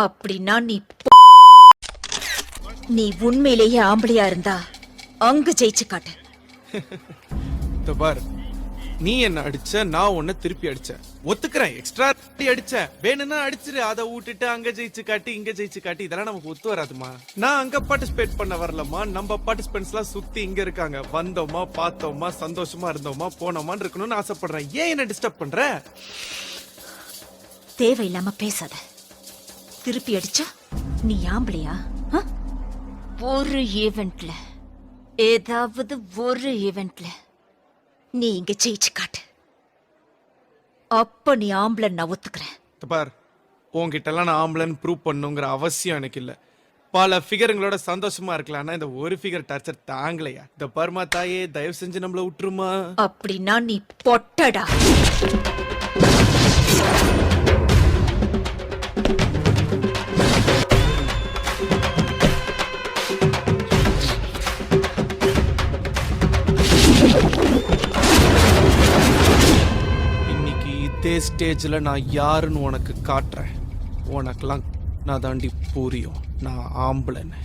அப்படின்னா நீ உண்மையிலேயே ஆம்பளையா இருந்தா அங்கு ஜெயிச்சு காட்டு. இதோ பாரு, நீ என்ன அடிச்ச, நான் உன்னை திருப்பி அடிச்சேன். ஒத்துக்கிறேன், எக்ஸ்ட்ரா அடிச்ச, வேணும்னா அடிச்சிரு. அதை விட்டுட்டு அங்க ஜெயிச்சு காட்டி இங்க ஜெயிச்சு காட்டி இதெல்லாம் நமக்கு ஒத்து வராதுமா. நான் அங்க பார்ட்டிசிபேட் பண்ண வரலமா. நம்ம பார்ட்டிசிபென்ட்ஸ் எல்லாம் சுத்தி இங்க இருக்காங்க. வந்தோமா, பார்த்தோமா, சந்தோஷமா இருந்தோமா, போனோமான்னு இருக்கணும்னு ஆசைப்படுறேன். ஏன் என்ன டிஸ்டர்ப் பண்ற? தேவையில்லாம பேசாத. திருப்பி அடிச்சா நீ ஆம்பளையா? ஒரு ஈவென்ட்ல, ஏதாவது ஒரு ஈவென்ட்ல நீ இங்க ஜெயிச்சு காட்டு. அப்ப நீ ஆம்பளை நான் ஒத்துக்கிறேன். பார், உன்கிட்ட எல்லாம் நான் ஆம்பளைன்னு ப்ரூவ் பண்ணுங்கிற அவசியம் எனக்கு இல்ல. பல ஃபிகருங்களோட சந்தோஷமா இருக்கலாம். ஆனா இந்த ஒரு ஃபிகர் டார்ச்சர் தாங்கலையா? இந்த பர்மா தாயே, தயவு செஞ்சு நம்மள விட்டுருமா. அப்படின்னா நீ பொட்டடா. இன்னைக்கு இதே ஸ்டேஜ்ல நான் யாருன்னு உனக்கு காட்டுறேன். உனக்கெல்லாம் நான் தாண்டி புரியும் நான் ஆம்பளைன்னு.